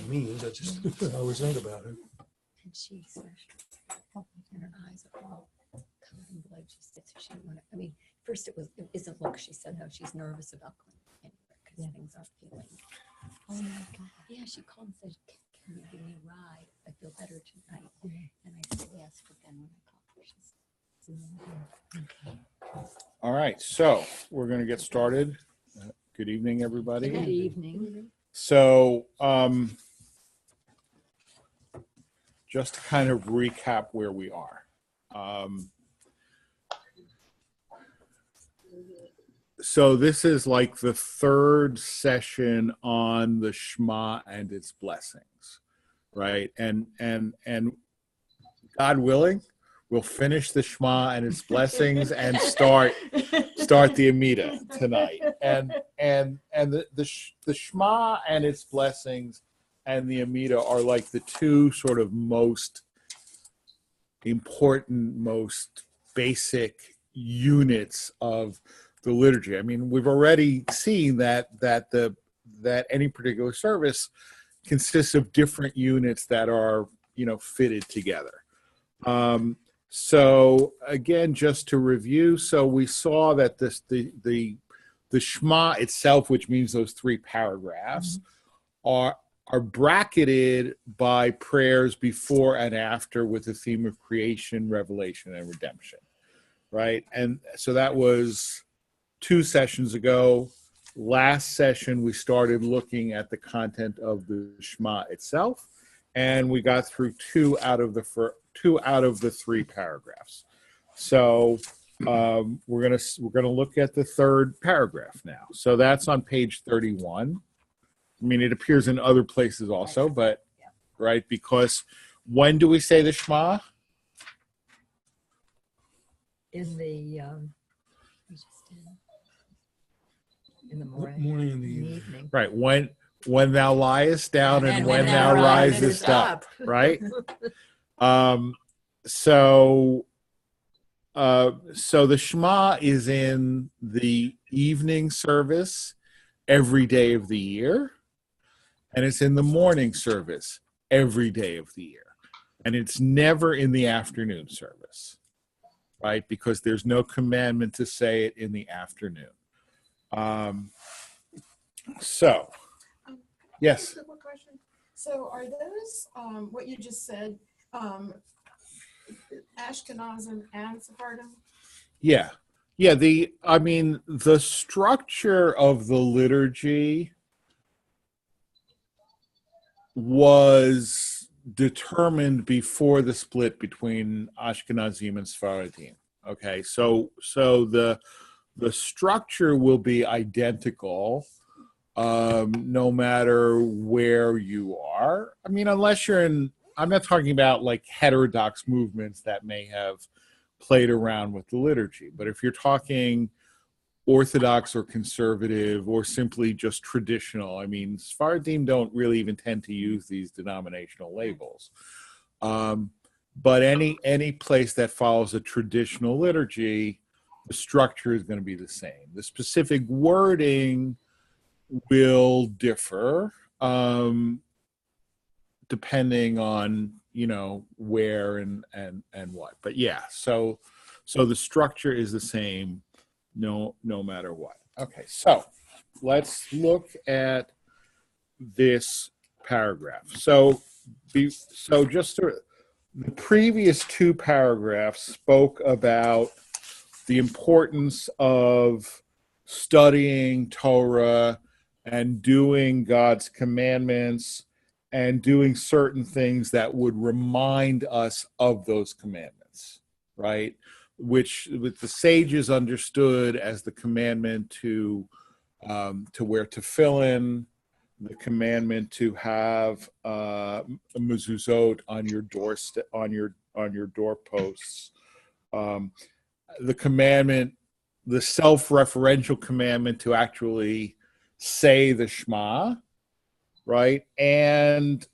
means. I just I always think about it. And she said, and her eyes are all covered in blood. She said, so she wanted, I mean, first it isn't look. She said, no, she's nervous about going anywhere because things aren't feeling. Oh my God. Yeah, she called and said, can you give me a ride? I feel better tonight. And I said, yes, but then when I called her, she said, okay. All right, so we're going to get started. Good evening, everybody. Good evening. So, just to kind of recap where we are. So this is like the third session on the Shema and its blessings, right? And God willing, we'll finish the Shema and its blessings and start the Amidah tonight. And the Shema and its blessings and the Amidah are like the two sort of most important, most basic units of the liturgy. I mean, we've already seen that any particular service consists of different units that are, fitted together. So again, just to review, so we saw that the Shema itself, which means those three paragraphs, are bracketed by prayers before and after with the theme of creation, revelation, and redemption, right? And so that was 2 sessions ago. Last session, we started looking at the content of the Shema itself, and we got through two out of the 3 paragraphs. So we're gonna look at the third paragraph now. So that's on page 31. I mean, it appears in other places also, but right, because when do we say the Shema? In the in the morning, And the evening. evening. Right, when thou liest down and when thou risest risest up, right? So the Shema is in the evening service every day of the year, and it's in the morning service every day of the year, and it's never in the afternoon service, right? Because there's no commandment to say it in the afternoon. So, yes. One question. So are those, what you just said, Ashkenazim and Sephardim? Yeah. The structure of the liturgy was determined before the split between Ashkenazim and Sephardim. Okay, so the structure will be identical no matter where you are. I mean, unless you're in, I'm not talking about like heterodox movements that may have played around with the liturgy, but if you're talking Orthodox or conservative or simply just traditional, I mean, Sephardim don't really even tend to use these denominational labels. But any place that follows a traditional liturgy, the structure is going to be the same. The specific wording will differ depending on where and what. But yeah, so the structure is the same no matter what. Okay, so let's look at this paragraph. So the previous 2 paragraphs spoke about the importance of studying Torah and doing God's commandments and doing certain things that would remind us of those commandments, right? Which the sages understood as the commandment to wear tefillin, the commandment to have a mezuzot on your doorstep, on your doorposts, the commandment, the self-referential commandment to actually say the Shema, right? And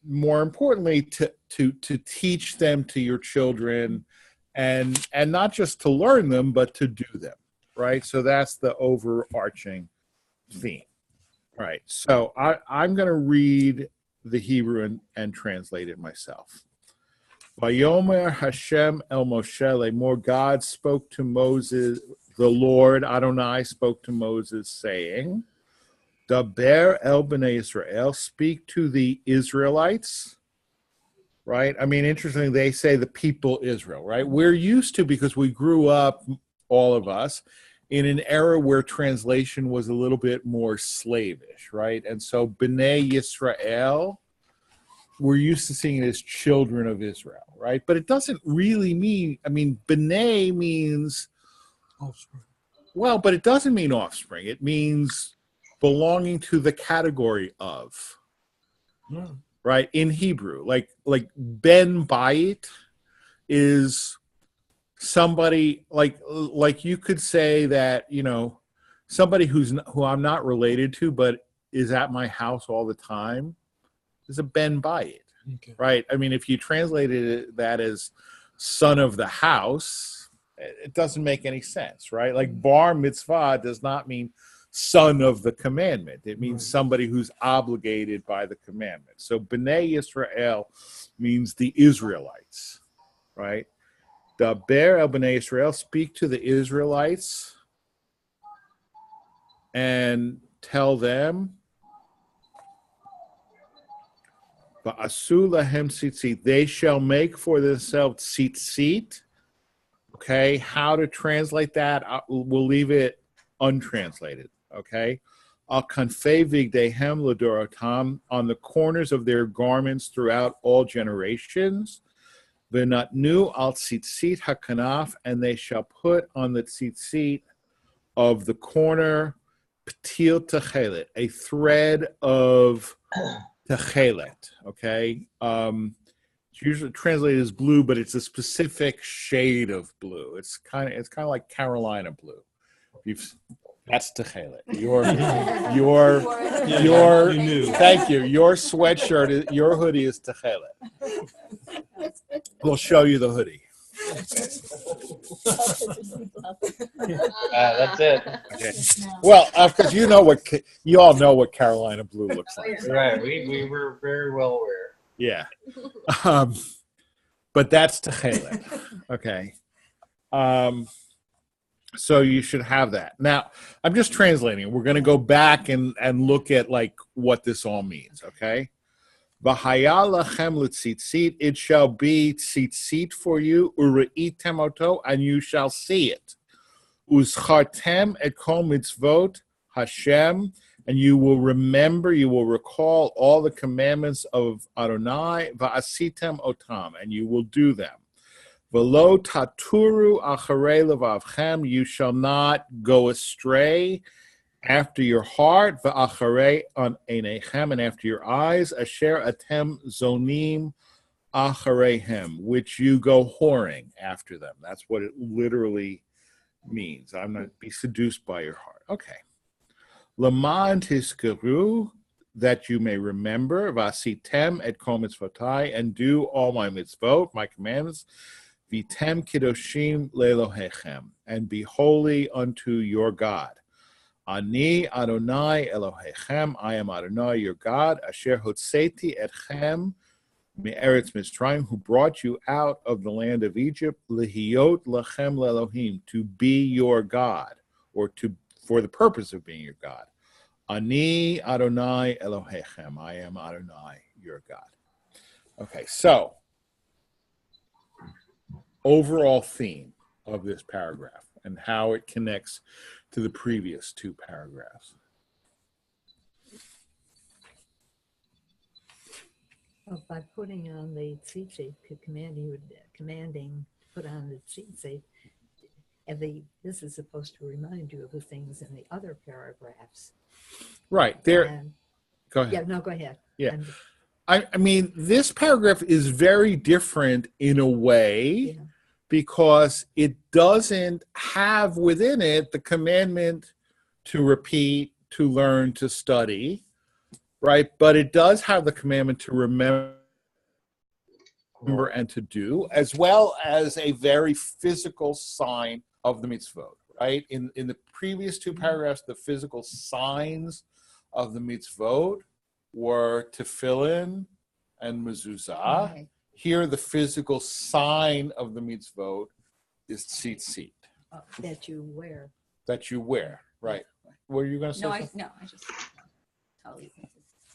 more importantly, to teach them to your children, and not just to learn them, but to do them, right? So that's the overarching theme, right? So I'm going to read the Hebrew and translate it myself. Vayomer Hashem el Moshe lemor, God spoke to Moses, the Lord Adonai spoke to Moses, saying, Daber el bnei Israel, speak to the Israelites. Right? I mean, interestingly, they say the people Israel, right? We're used to, because we grew up, all of us, in an era where translation was a little bit more slavish, right? And so Bnei Yisrael, we're used to seeing it as children of Israel, right? But it doesn't really mean, I mean, Bnei means, Offspring. well, but it doesn't mean offspring. It means belonging to the category of. Yeah. Right, in Hebrew, like Ben Bayit is somebody like you could say that, you know, somebody who I'm not related to but is at my house all the time is a Ben Bayit, Okay. right? I mean, if you translated that as son of the house, it doesn't make any sense, right? Like bar mitzvah does not mean son of the commandment. It means Right. somebody who's obligated by the commandment. So Bnei Yisrael means the Israelites, right? Daber el Bnei Israel, speak to the Israelites and tell them, Va'asu lahem tzitzit, they shall make for themselves tzitzit. Okay, how to translate that? We'll leave it untranslated. Okay, al kanfei vigdehem ladorotam, on the corners of their garments throughout all generations. V'natnu al tzitzit hakanaf, and they shall put on the tzitzit of the corner ptil techelet, a thread of techelet. Okay, it's usually translated as blue, but it's a specific shade of blue. It's kind of like Carolina blue. That's techelet. Your You knew. thank you. Your sweatshirt, your hoodie is techelet. We'll show you the hoodie. That's it. Okay. Well, because you all know what Carolina blue looks like. Right. We were very well aware. Yeah. But that's techelet. Okay. So you should have that. Now, I'm just translating. We're going to go back and look at like what this all means, okay? V'haya lachem l'tzitzit, it shall be tzitzit for you, ure'item oto, and you shall see it. Uzchartem et kol mitzvot Hashem, and you will remember, you will recall all the commandments of Adonai, va'asitem otam, and you will do them. V'lo taturu acharei levavchem, you shall not go astray after your heart, va'acharei on einechem, and after your eyes, asher atem zonim achareihem, which you go whoring after them. That's what it literally means. I'm not be seduced by your heart. Okay. Laman tiskeru, that you may remember, vasitem et kol mitzvotai, and do all my mitzvot, my commandments, vitem kiddoshim leelohechem, and be holy unto your God. Ani Adonai Elohechem, I am Adonai your God, asher hotzeti etchem me'eretz Mitzrayim, who brought you out of the land of Egypt, lehiyot lachem leElohim, to be your God, or for the purpose of being your God. Ani Adonai Elohechem, I am Adonai your God. Okay, so overall theme of this paragraph and how it connects to the previous two paragraphs. Well, by putting on the tzitzit, commanding put on the tzitzit, and this is supposed to remind you of the things in the other paragraphs. Right there. And, Go ahead. yeah, no, go ahead. Yeah. And, I mean, this paragraph is very different in a way yeah. because it doesn't have within it the commandment to repeat, to learn, to study, right? But it does have the commandment to remember and to do, as well as a very physical sign of the mitzvot, right? In the previous two paragraphs, the physical signs of the mitzvot were tefillin and mezuzah. Right. Here, the physical sign of the mitzvot is tzitzit That you wear. that you wear. Right. Were you going to say No, something? I just talit.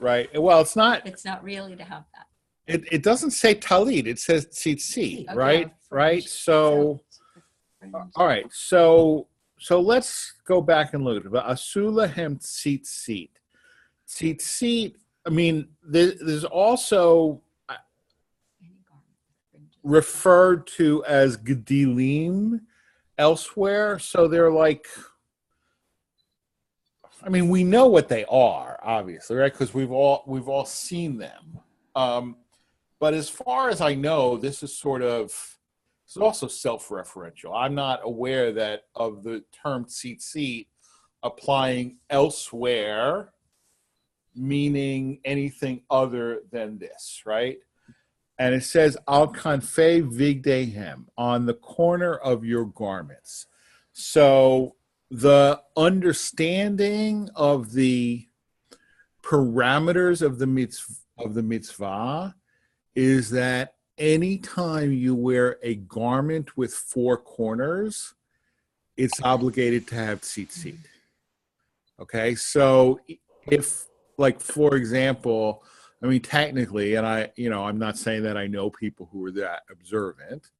Right. Well, it's not. It's not really to have that. It doesn't say talit. It says tzitzit. Okay. Right. Right. Fringe. So. Fringe. All right, so let's go back and look at Asulahem tzitzit. Tzitzit. I mean, there's also Any garment with fringes. referred to as gedilim elsewhere. So they're like, I mean, we know what they are, obviously, right? Because we've all seen them. But as far as I know, this is also self-referential. I'm not aware that of the term tzitzit applying elsewhere, meaning anything other than this, right? And it says, al kanfei vigdehem, on the corner of your garments. So the understanding of the parameters of the mitzvah is that anytime you wear a garment with four corners, it's obligated to have tzitzit. Okay, so if, like, for example, I mean, technically, and I'm not saying that I know people who are that observant,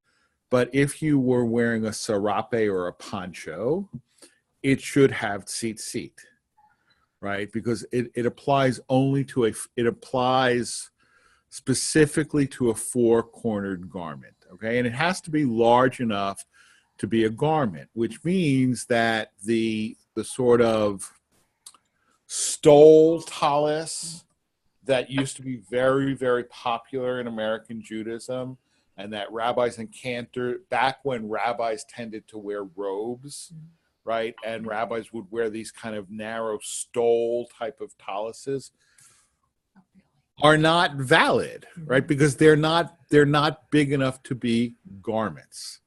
but if you were wearing a serape or a poncho, it should have tzitzit, right? Because it applies it applies specifically to a four-cornered garment, okay? And it has to be large enough to be a garment, which means that the sort of stole tallis that used to be very, very popular in American Judaism, and that rabbis and cantor, back when rabbis tended to wear robes, right? And rabbis would wear these kind of narrow stole type of tallises, Not really. are not valid, right? Because they're not big enough to be garments,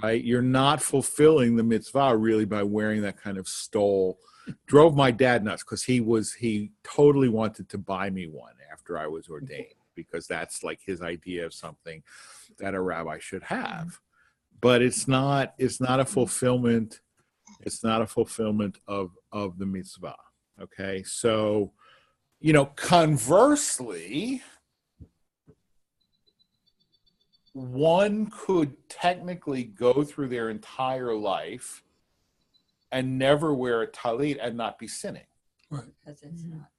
right? You're not fulfilling the mitzvah really by wearing that kind of stole. Drove my dad nuts because he totally wanted to buy me one after I was ordained, because that's like his idea of something that a rabbi should have. But it's not a fulfillment. It's not a fulfillment of the mitzvah. Okay, so, conversely, one could technically go through their entire life and never wear a talit and not be sinning, Because it's not.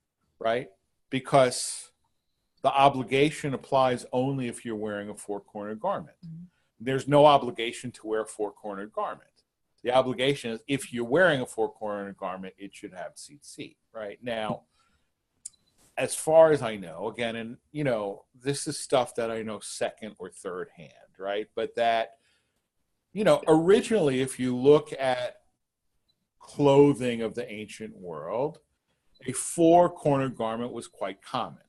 right? Because the obligation applies only if you're wearing a four-cornered garment. There's no obligation to wear a four-cornered garment. The obligation is, if you're wearing a four-cornered garment, it should have tzitzit, right? Now, as far as I know, again, and this is stuff that I know second or third hand, right? But that, originally, if you look at clothing of the ancient world, a four-cornered garment was quite common,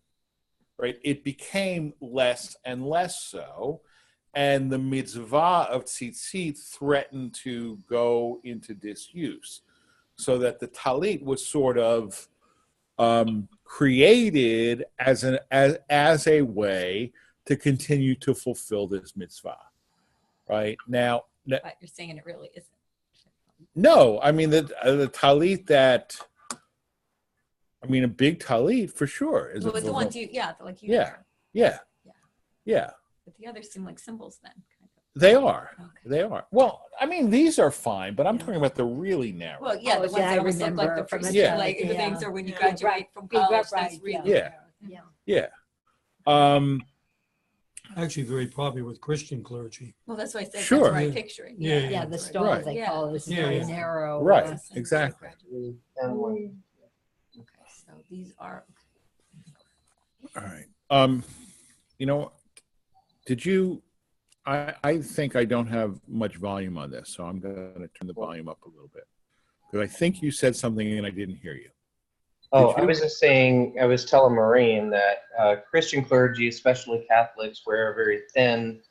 right? It became less and less so, and the mitzvah of tzitzit threatened to go into disuse, so that the talit was sort of created as a way to continue to fulfill this mitzvah, right? Now, But you're saying it really isn't. no, I mean the talit a big talit for sure is Well, the ones you yeah, wear. yeah. But the others seem like symbols then. Kind of. They are. Okay. They are. Well, I mean, these are fine, but I'm talking about the really narrow. Well, yeah, Oh, the ones yeah, I that almost look like remember the from priest, a child, like the yeah. things, or when you Yeah. graduate Right. from Right, college, right, that's really yeah. Yeah. Yeah. Actually, very popular with Christian clergy. Well, that's why I said Sure. that's what I Yeah. picture it. Yeah, Yeah, the that's stall Right. they Yeah. call it is Yeah, very yeah. narrow. Right. Yes, and exactly. And one. Okay, so these are. All right. Did you? I think I don't have much volume on this, so I'm going to turn the volume up a little bit, because I think you said something and I didn't hear you. Oh, Did you? I was just saying, I was telling Maureen that Christian clergy, especially Catholics, wear a very thin,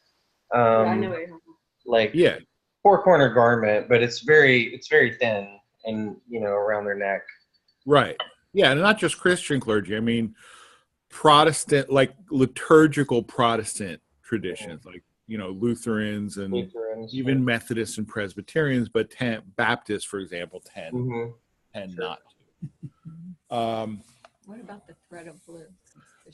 like Yeah. four-corner garment, but it's very thin and around their neck. Right. Yeah, and not just Christian clergy. I mean, Protestant, like liturgical Protestant traditions, like, Lutherans and Lutherans. even Methodists and Presbyterians, but Baptists, for example, tend Mm-hmm. Sure. not to. What about the thread of blue?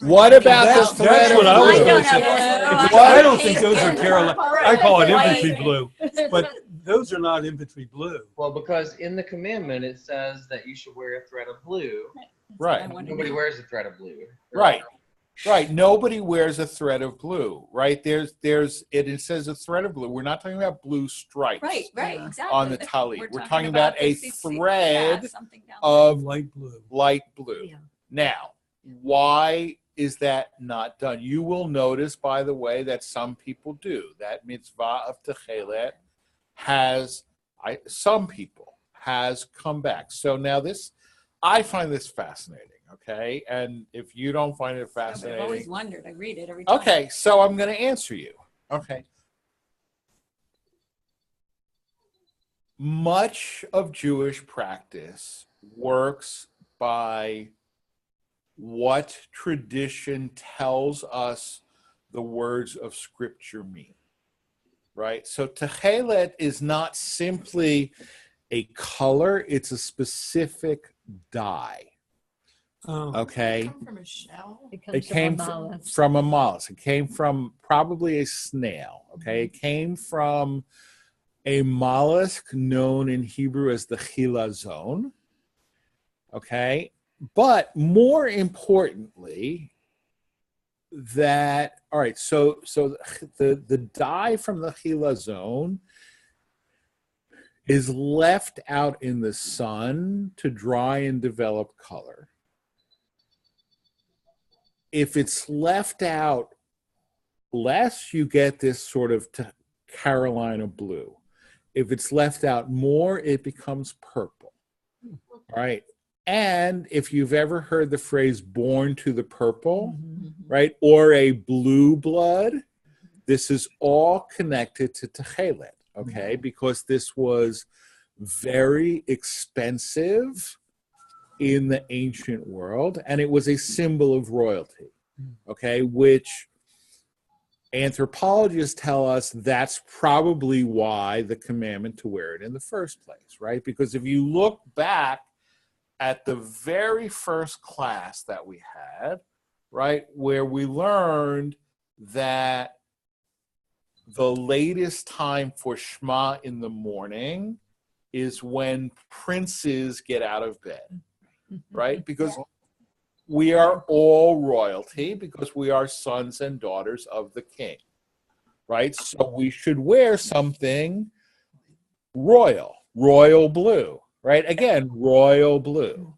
What about That's, the thread that's of what I was blue? going to say. I don't think those are Carolina. I call it White. infantry blue, but those are not infantry blue. Well, because in the commandment it says that you should wear a thread of blue. Right. Nobody wears a thread of blue. Right. Right. Nobody wears a thread of blue, right? It says a thread of blue. We're not talking about blue stripes Right, exactly. on the talit. We're talking about about a the thread something down of Light blue. light blue. Yeah. Now, why is that not done? You will notice, by the way, that some people do. That mitzvah of techelet some people has come back. So now I find this fascinating, okay? And if you don't find it I've always fascinating, wondered. I read it every time. okay, so I'm going to answer you. Okay. Much of Jewish practice works by what tradition tells us the words of Scripture mean, right? So techelet is not simply a color, it's a specific dye, okay? Come from a shell. It came from a mollusk. It came from probably a snail, okay? It came from a mollusk known in Hebrew as the chilazon, okay? But more importantly, all right, so the dye from the chilazon is left out in the sun to dry and develop color. If it's left out less, you get this sort of Carolina blue. If it's left out more, it becomes purple, right? And if you've ever heard the phrase born to the purple, right, or a blue blood, this is all connected to techelet, okay, because this was very expensive in the ancient world, and it was a symbol of royalty, okay, which anthropologists tell us that's probably why the commandment to wear it in the first place, right? Because if you look back at the very first class that we had, right, where we learned that the latest time for Shema in the morning is when princes get out of bed, right? Because we are all royalty, because we are sons and daughters of the king, right? So we should wear something royal blue, right? Again, royal blue,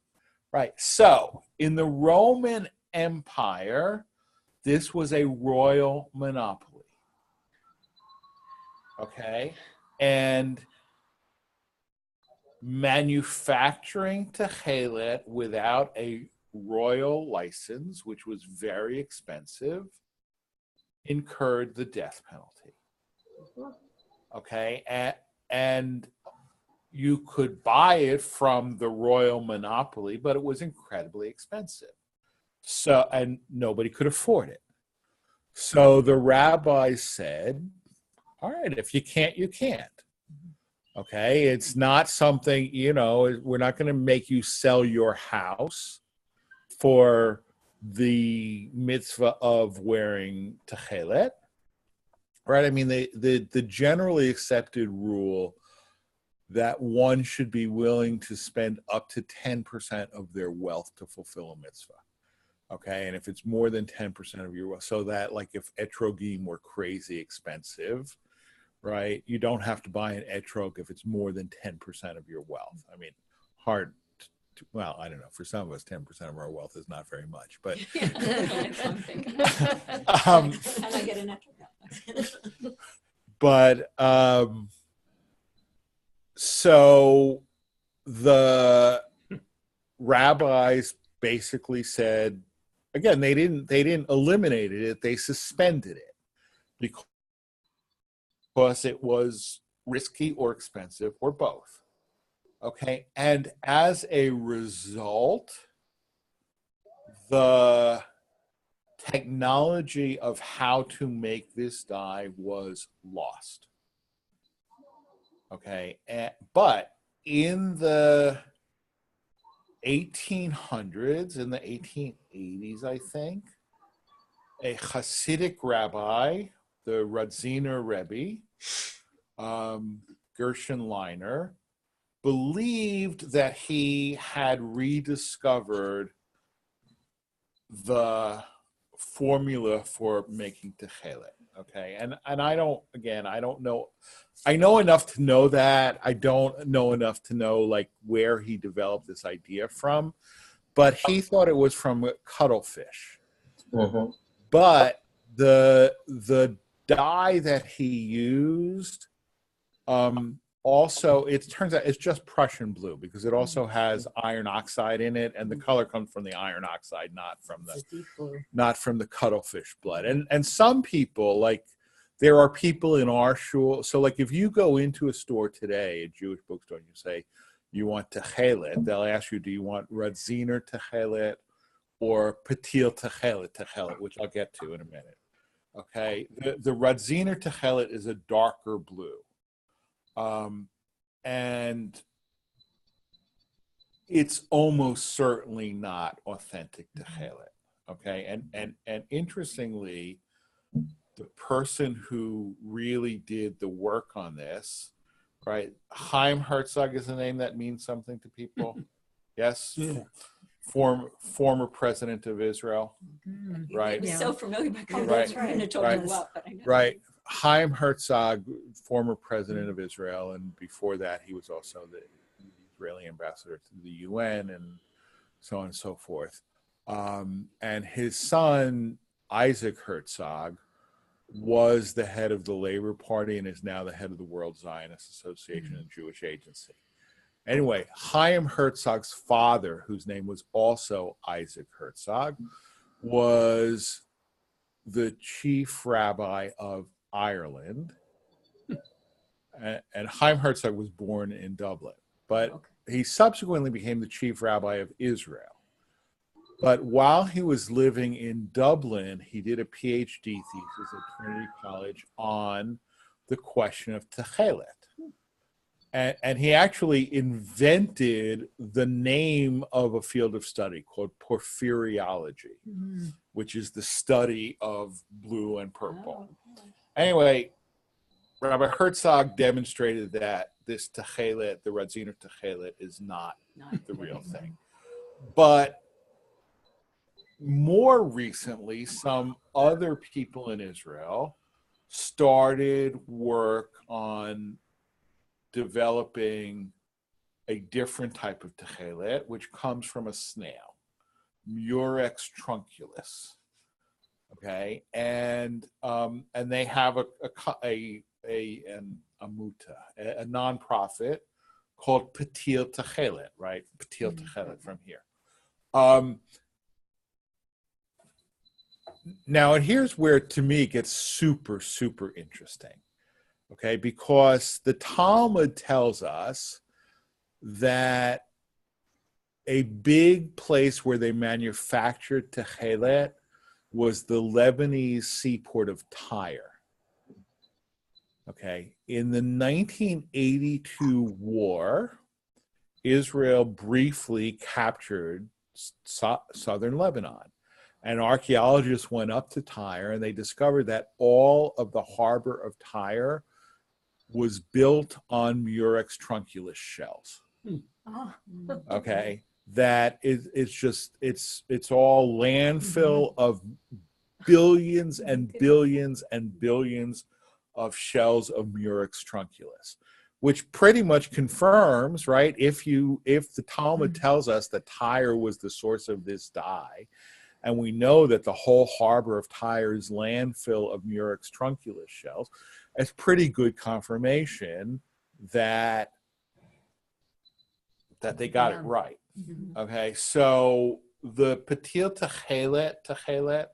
right? So in the Roman Empire, this was a royal monopoly, okay? And manufacturing techelet without a royal license, which was very expensive, incurred the death penalty, okay? And you could buy it from the royal monopoly, but it was incredibly expensive. So, and nobody could afford it. So the rabbis said, all right, if you can't, you can't. Okay, it's not something, we're not going to make you sell your house for the mitzvah of wearing techelet, right? I mean, the generally accepted rule that one should be willing to spend up to 10% of their wealth to fulfill a mitzvah. Okay, and if it's more than 10% of your wealth, so that like if etrogim were crazy expensive, right, you don't have to buy an etrog if it's more than 10% of your wealth. I mean, hard. Well, I don't know. For some of us, 10% of our wealth is not very much, but And I get an extra. but so the rabbis basically said, again, they didn't eliminate it, they suspended it because it was risky or expensive or both. Okay, and as a result, the technology of how to make this dye was lost. Okay, but in the 1800s, in the 1880s, I think, a Hasidic rabbi, the Radziner Rebbe, Gershon Leiner, believed that he had rediscovered the formula for making techelet. Okay, and I don't know. I know enough to know that. I don't know enough to know like where he developed this idea from, but he thought it was from cuttlefish. Mhm. But the dye that he used, also it turns out it's just Prussian blue because it also has iron oxide in it, and the color comes from the iron oxide, not from It's a deep blue. the cuttlefish blood. And some people, like there are people in our shul. So like if you go into a store today, a Jewish bookstore, and you say you want techelet, they'll ask you, do you want Radziner techelet or Patil techelet, which I'll get to in a minute. Okay, the Radziner techelet is a darker blue, and it's almost certainly not authentic techelet. Okay, and interestingly, the person who really did the work on this, right? Chaim Herzog is a name that means something to people. Yes. Yeah. Former president of Israel, right? It was so familiar, but I Right, couldn't have told right, you what, but I know. Right. Chaim Herzog, former president of Israel, and before that, he was also the Israeli ambassador to the UN and so on and so forth. And his son, Isaac Herzog, was the head of the Labor Party and is now the head of the World Zionist Association and Jewish Agency. Anyway, Chaim Herzog's father, whose name was also Isaac Herzog, was the chief rabbi of Ireland. And Chaim Herzog was born in Dublin, but he subsequently became the chief rabbi of Israel. But while he was living in Dublin, he did a PhD thesis at Trinity College on the question of techelet. And he actually invented the name of a field of study called porphyriology, which is the study of blue and purple. Anyway, Rabbi Herzog demonstrated that this techelet, the Radziner techelet, is not the real thing. But more recently, some other people in Israel started work on developing a different type of techelet, which comes from a snail, Murex trunculus. Okay, and they have an Amidah, a nonprofit called Patil Techelet, right? Patil Techelet from here. Now, and here's where to me it gets super, super interesting. Okay, because the Talmud tells us that a big place where they manufactured techelet was the Lebanese seaport of Tyre. Okay, in the 1982 war, Israel briefly captured southern Lebanon. And archaeologists went up to Tyre and they discovered that all of the harbor of Tyre was built on Murex trunculus shells. Okay, that is it's all landfill of billions and billions and billions of shells of Murex trunculus, which pretty much confirms, right? If the Talmud tells us that Tyre was the source of this dye, and we know that the whole harbor of Tyre is landfill of Murex trunculus shells, it's pretty good confirmation that they got it right. Okay, so the Patil Techelet,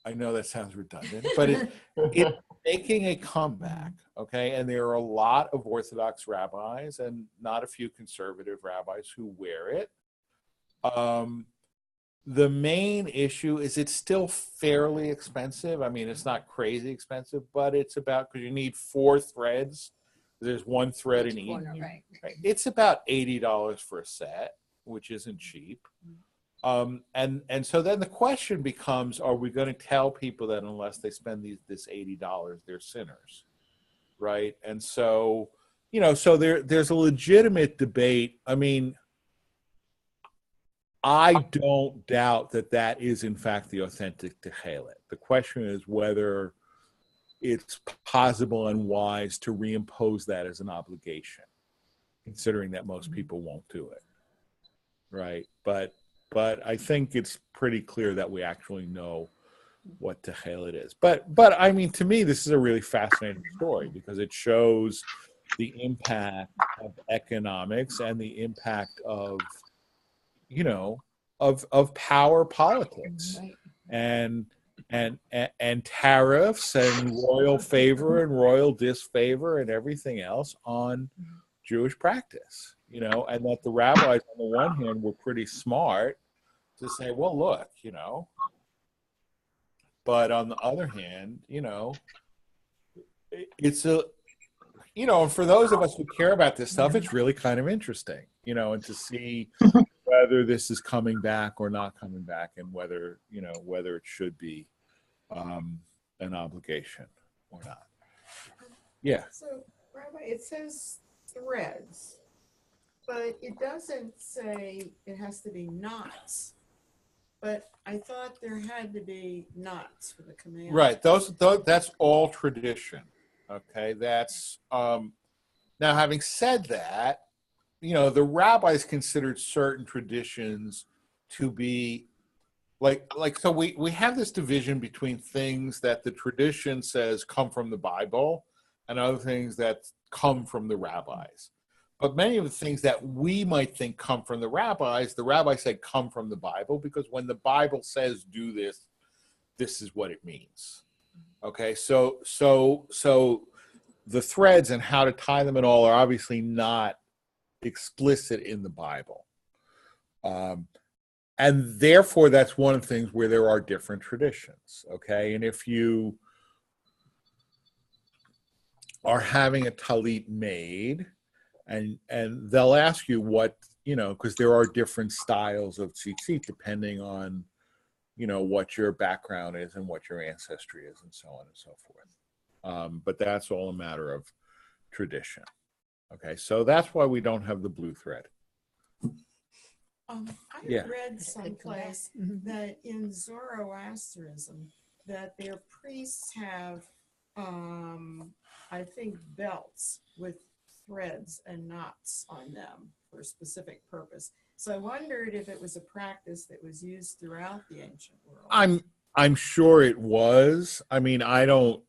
I know that sounds redundant, but it's making a comeback, okay? And there are a lot of Orthodox rabbis and not a few conservative rabbis who wear it. the main issue is it's still fairly expensive. I mean, it's not crazy expensive, but it's about, because you need 4 threads. There's 1 thread in each. Corner, right. Right. It's about $80 for a set, which isn't cheap. And so then the question becomes, are we going to tell people that unless they spend this $80, they're sinners? Right. And so, so there's a legitimate debate. I mean, I don't doubt that is in fact the authentic Techelet. The question is whether it's possible and wise to reimpose that as an obligation, considering that most people won't do it. Right. But I think it's pretty clear that we actually know what Techelet is. But I mean, to me, this is a really fascinating story because it shows the impact of economics and the impact of, of power politics and tariffs and royal favor and royal disfavor and everything else on Jewish practice, and that the rabbis on the one hand were pretty smart to say, well, look, but on the other hand, it's and for those of us who care about this stuff, it's really kind of interesting, and to see whether this is coming back or not coming back, and whether it should be an obligation or not. Yeah. So, Rabbi, it says threads, but it doesn't say it has to be knots. But I thought there had to be knots for the command. Right. That's all tradition. Okay. That's now, having said that, the rabbis considered certain traditions to be so we have this division between things that the tradition says come from the Bible and other things that come from the rabbis. But many of the things that we might think come from the rabbis said come from the Bible, because when the Bible says do this, this is what it means. Okay, so the threads and how to tie them and all are obviously not explicit in the Bible. And therefore, that's one of the things where there are different traditions. Okay, and if you are having a talit made, and they'll ask you what, because there are different styles of tzitzit depending on, what your background is and what your ancestry is and so on and so forth. But that's all a matter of tradition. Okay, so that's why we don't have the blue thread. I Yeah. read someplace that in Zoroastrianism that their priests have, I think, belts with threads and knots on them for a specific purpose. So I wondered if it was a practice that was used throughout the ancient world. I'm sure it was. I mean, I don't,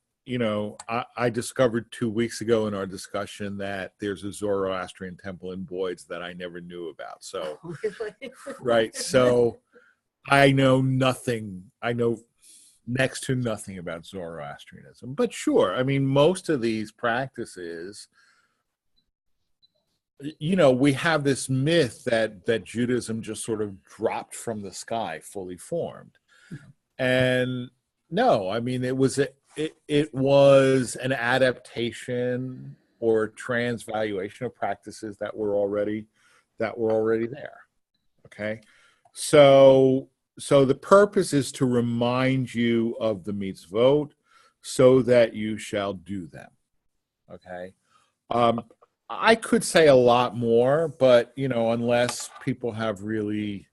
I discovered 2 weeks ago in our discussion that there's a Zoroastrian temple in Boyd's that I never knew about. So, right. So I know nothing. I know next to nothing about Zoroastrianism. But sure, I mean, most of these practices, we have this myth that Judaism just sort of dropped from the sky, fully formed. And no, I mean, it was an adaptation or transvaluation of practices that were already there. Okay, so the purpose is to remind you of the mitzvot so that you shall do them. Okay. I could say a lot more, but unless people have really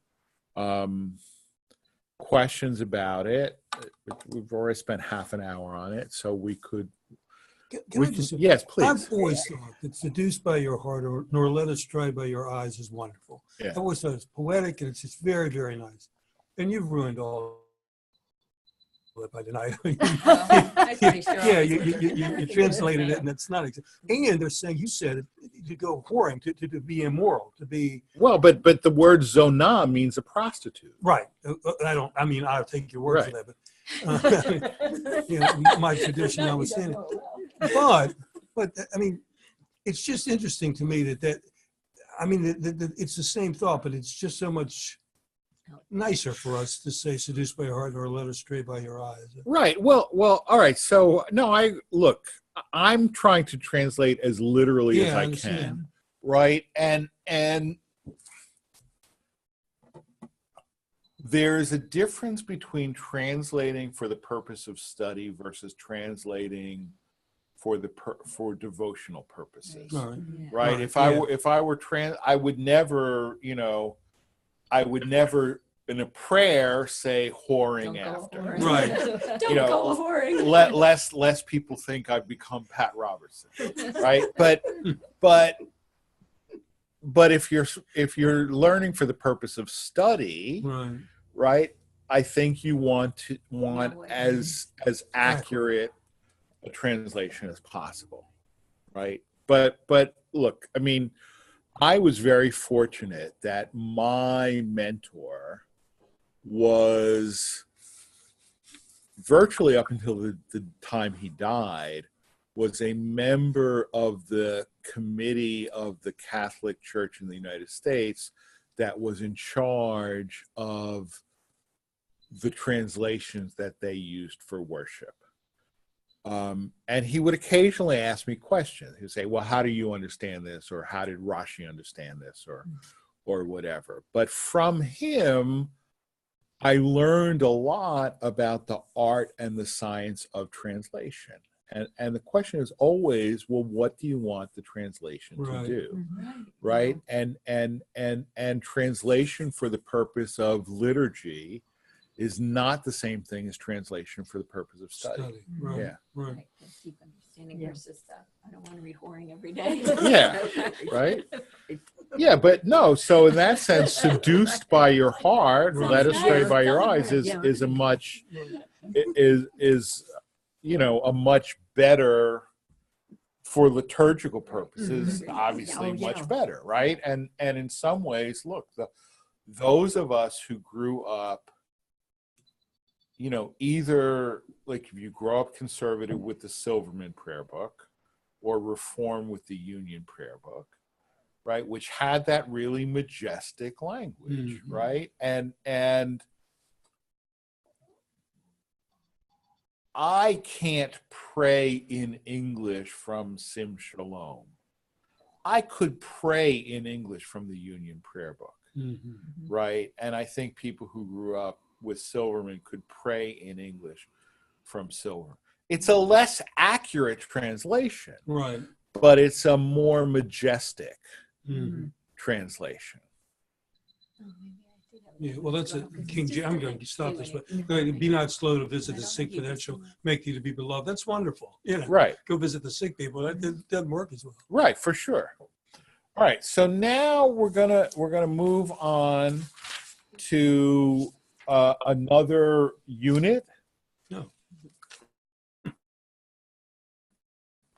questions about it, we've already spent half an hour on it, so we could. Yes, please. I've always thought that seduced by your heart or nor led astray by your eyes is wonderful. Yeah. I've always thought it's poetic and it's just very, very nice. And you've ruined all of it by tonight. I'm pretty sure. Yeah, you translated it, and it's not. And they're saying you said to go whoring, to be immoral, to be. Well, but the word zonah means a prostitute. Right. I'll take your word Right. for that, but my tradition, I was saying it. But I mean, it's just interesting to me that it's the same thought, but it's just so much nicer for us to say seduced by your heart or led astray by your eyes. Right. Well, all right. So no, I'm trying to translate as literally as Yeah, I I understand. can. Right. And there's a difference between translating for the purpose of study versus translating for devotional purposes. All right. Yeah. Right. Right, If I were I would never, in a prayer say whoring after. Right. Don't You know, go whoring. Less people think I've become Pat Robertson. Right. But if you're learning for the purpose of study, Right. right, I think you want No way. as accurate a translation as possible, right? But look, I mean, I was very fortunate that my mentor was virtually up until the time he died was a member of the committee of the Catholic Church in the United States that was in charge of the translations that they used for worship. And he would occasionally ask me questions. He'd say, well, how do you understand this? Or how did Rashi understand this? Or whatever. But from him, I learned a lot about the art and the science of translation. And the question is always, well, what do you want the translation Right. to do? Right. Right? And translation for the purpose of liturgy is not the same thing as translation for the purpose of study. Right. Yeah. Right. Right, the deep understanding Yeah. versus I don't want to read whoring every day. Yeah, right? Yeah, but no, so in that sense, seduced by your heart, Right. led astray by your Right. eyes is Yeah. a much a much better for liturgical purposes, obviously Oh, yeah. much better, right? And in some ways, look, those of us who grew up, either like if you grow up conservative with the Silverman prayer book or reform with the Union prayer book, right, which had that really majestic language, right? And I can't pray in English from Sim Shalom. I could pray in English from the Union prayer book, right? And I think people who grew up with Silverman could pray in English from Silverman. It's a less accurate translation, Right. but it's a more majestic translation. Yeah, well, that's a King James. I'm going to stop this, but be not slow to visit the sick, for that shall make thee to be beloved. That's wonderful. Yeah, Right. Go visit the sick people. That doesn't work as well. Right, for sure. All right, so now we're gonna move on to another unit. No.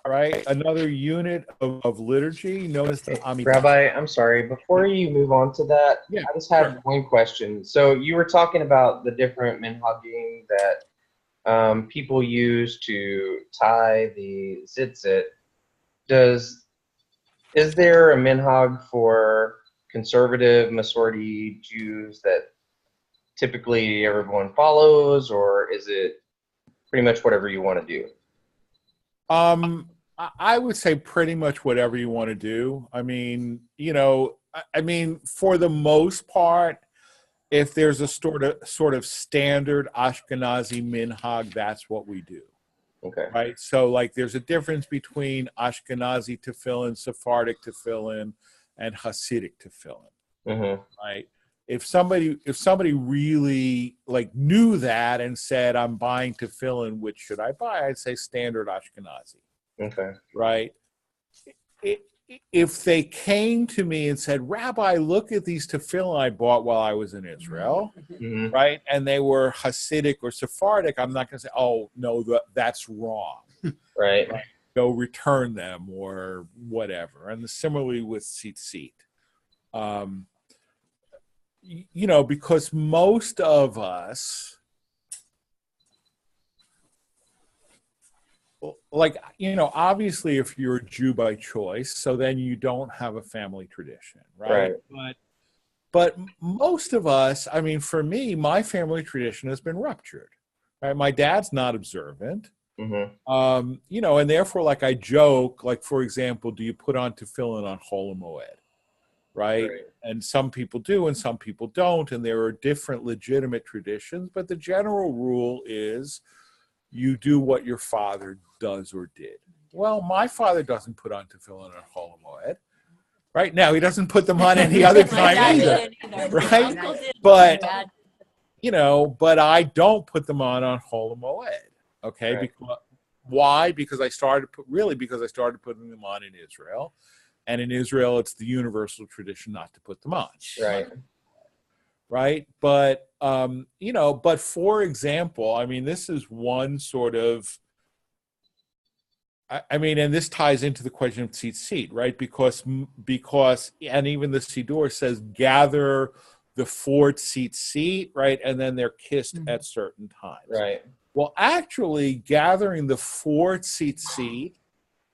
All right, another unit of liturgy known as the Hey, Amidah. Rabbi, I'm sorry. Before you move on to that, Yeah, I just have sure. one question. So you were talking about the different minhagim that people use to tie the tzitzit. Is there a minhag for conservative Masorti Jews that typically everyone follows, or is it pretty much whatever you want to do? I would say pretty much whatever you want to do. I mean, for the most part, if there's a sort of standard Ashkenazi minhag, that's what we do. Okay. Right. So like there's a difference between Ashkenazi tefillin, Sephardic tefillin, and Hasidic tefillin. Right. If somebody really like knew that and said, I'm buying tefillin, which should I buy? I'd say standard Ashkenazi. Okay. Right. If they came to me and said, Rabbi, look at these tefillin I bought while I was in Israel, right, and they were Hasidic or Sephardic, I'm not going to say, oh, no, that's wrong. Right. Go return them or whatever. And similarly with tzitzit. Because most of us, like, obviously if you're a Jew by choice, so then you don't have a family tradition, right? but most of us, I mean, for me, my family tradition has been ruptured. Right? My dad's not observant. You know, and therefore, like I joke, like, for example, do you put on tefillin on Chol Moed? Right? And some people do and some people don't. And there are different legitimate traditions. But the general rule is you do what your father does or did. Well, my father doesn't put on tefillin on Chol Moed. Right? Now, he doesn't put them on any other time either. Right? But, you know, but I don't put them on Chol Moed. Okay? Because, why? Because I started putting them on in Israel. And in Israel, it's the universal tradition not to put them on. Right. But, you know, but for example, I mean, this is one sort of, I mean, and this ties into the question of tzitzit, right? Because, and even the Siddur says, gather the 4 tzitzit, right? And then they're kissed at certain times. Right. Well, actually, gathering the 4 tzitzit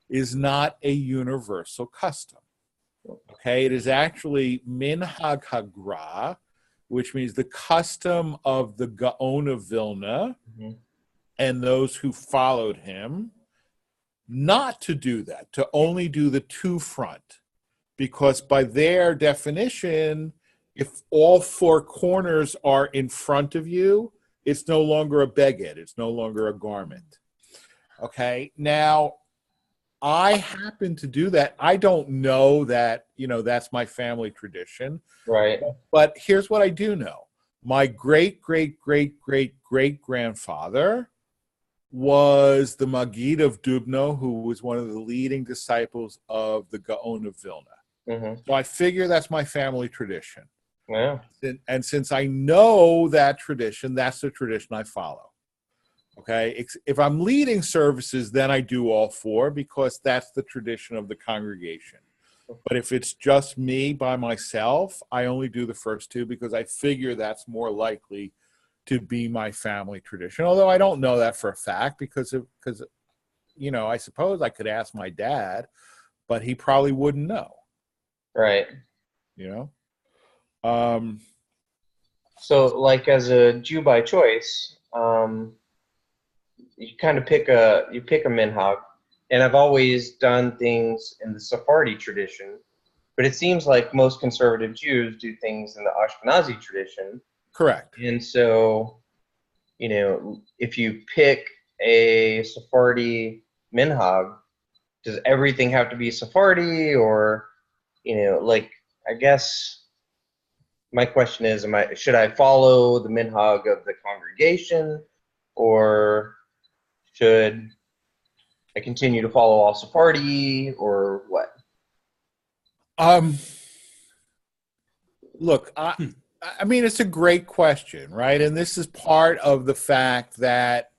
is not a universal custom. Okay, it is actually minhag hagra, which means the custom of the Gaon of Vilna and those who followed him, not to do that, to only do the 2 front, because by their definition, if all 4 corners are in front of you, it's no longer a beged, it's no longer a garment. Okay, now, I happen to do that. I don't know that, you know, that's my family tradition. Right. But here's what I do know. My great-great-great-great-great-grandfather was the Maggid of Dubno, who was one of the leading disciples of the Gaon of Vilna. So I figure that's my family tradition. Yeah. And since I know that tradition, that's the tradition I follow. Okay, if I'm leading services, then I do all 4 because that's the tradition of the congregation. But if it's just me by myself, I only do the first 2 because I figure that's more likely to be my family tradition. Although I don't know that for a fact because you know, I suppose I could ask my dad, but he probably wouldn't know. Right. You know? So, like, as a Jew by choice, you kind of pick a minhag, and I've always done things in the Sephardi tradition, but it seems like most conservative Jews do things in the Ashkenazi tradition. Correct. And so, you know, if you pick a Sephardi minhag, does everything have to be Sephardi, or, you know, like, I guess my question is, should I follow the minhag of the congregation, or should I continue to follow all Sephardi, or what? Look, I mean, it's a great question, right? And this is part of the fact that,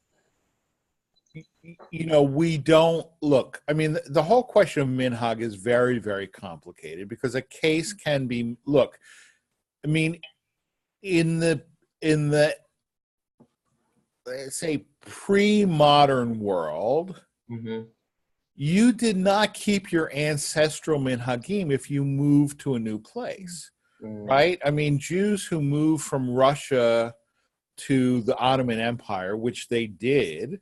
you know, we don't look. I mean, the whole question of minhag is very, very complicated because a case can be, look, I mean, in the let's say pre-modern world, you did not keep your ancestral minhagim if you moved to a new place, right? I mean, Jews who moved from Russia to the Ottoman Empire, which they did,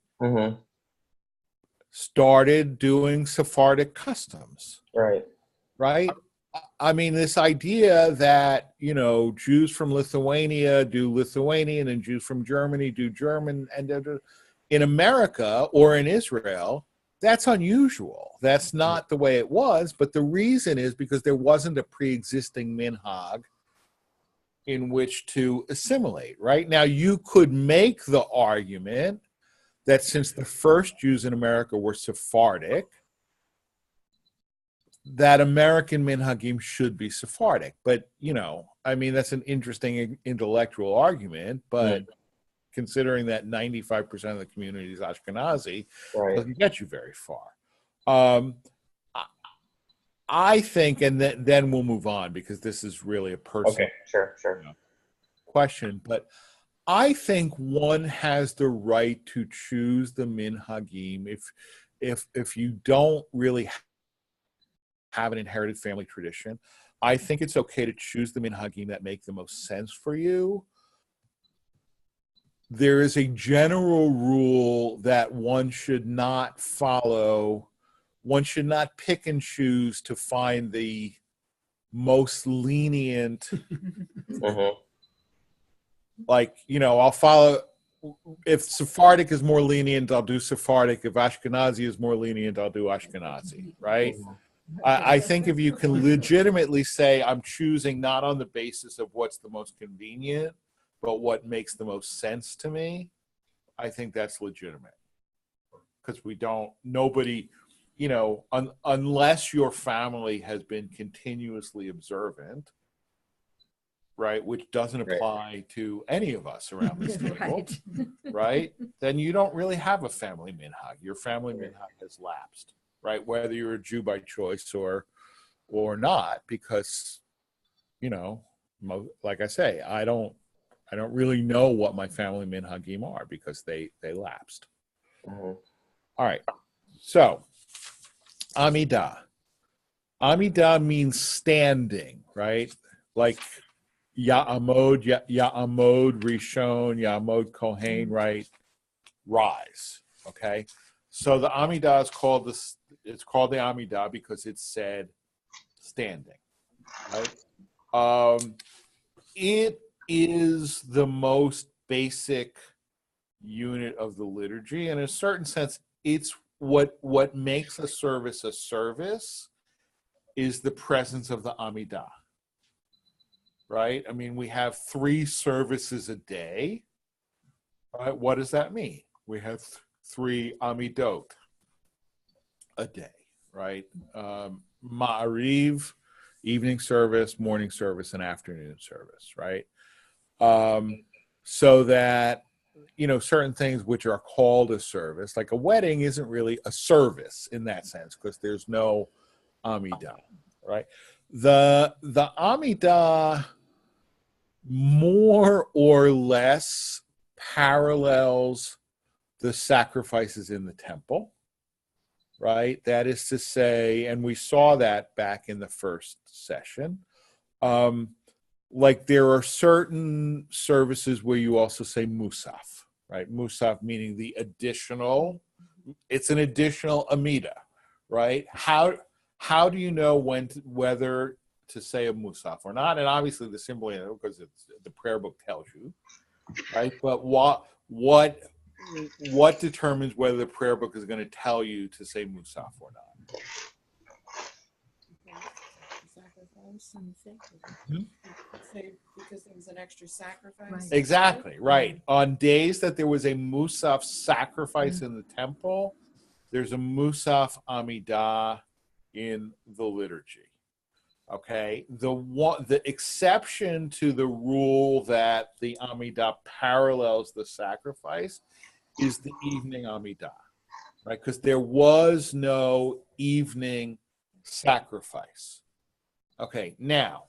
started doing Sephardic customs. Right? I mean, this idea that, you know, Jews from Lithuania do Lithuanian and Jews from Germany do German, and in America or in Israel, that's unusual. That's not the way it was. But the reason is because there wasn't a pre-existing minhag in which to assimilate, right? Now, you could make the argument that since the first Jews in America were Sephardic, that American minhagim should be Sephardic. But, you know, I mean, that's an interesting intellectual argument, but considering that 95% of the community is Ashkenazi, doesn't get you very far. I think, and then we'll move on because this is really a personal question, but I think one has the right to choose the minhagim if you don't really have an inherited family tradition. I think it's okay to choose the minhagim that make the most sense for you. There is a general rule that one should not follow. One should not pick and choose to find the most lenient, like, I'll follow. If Sephardic is more lenient, I'll do Sephardic. If Ashkenazi is more lenient, I'll do Ashkenazi, right? I think if you can legitimately say, I'm choosing not on the basis of what's the most convenient, but what makes the most sense to me, I think that's legitimate. Because nobody, unless your family has been continuously observant, right, which doesn't apply to any of us around this table, right, then you don't really have a family minhag. Your family minhag has lapsed, right, whether you're a Jew by choice or not, because, like I say, I don't really know what my family minhagim are because they lapsed. All right, so Amidah. Amidah means standing, right? Like Ya'amod, Rishon, Ya'amod Kohen, right? Rise. Okay. So the Amidah is called it's called the Amidah because it said standing. Right? It is the most basic unit of the liturgy. In a certain sense, it's what makes a service is the presence of the Amidah. Right? I mean, we have 3 services a day. Right? What does that mean? We have 3 Amidot a day, right? Ma'ariv, evening service, morning service, and afternoon service, right? So that, certain things which are called a service, like a wedding isn't really a service in that sense because there's no Amidah, right? The Amidah more or less parallels the sacrifices in the temple, right? That is to say, and we saw that back in the first session, like there are certain services where you also say Musaf, right? Musaf meaning it's an additional Amidah, right? How do you know whether to say a Musaf or not? And obviously the symbol, because the prayer book tells you, right? But what determines whether the prayer book is going to tell you to say Musaf or not? Say because there was an extra sacrifice. Exactly, right. On days that there was a Musaf sacrifice in the temple, there's a Musaf Amidah in the liturgy. Okay, the exception to the rule that the Amidah parallels the sacrifice is the evening Amidah, right? Because there was no evening sacrifice. Okay, now,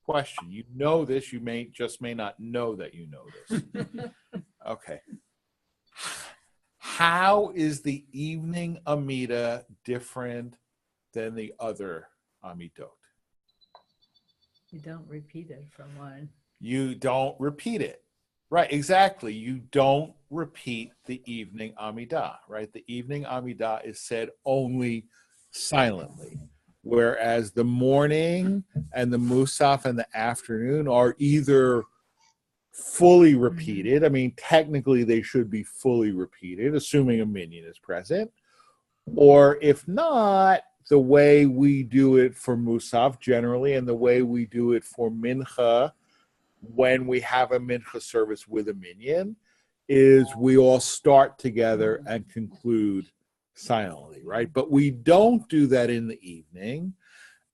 question: you know this, you may not know that you know this. Okay, how is the evening Amidah different than the other Amidot? You don't repeat it from one. You don't repeat it. Right, exactly. You don't repeat the evening Amidah, right? The evening Amidah is said only silently, whereas the morning and the Musaf and the afternoon are either fully repeated. I mean, technically they should be fully repeated, assuming a minion is present, or if not, the way we do it for Musaf generally and the way we do it for Mincha when we have a Mincha service with a minyan is we all start together and conclude silently, right? But we don't do that in the evening,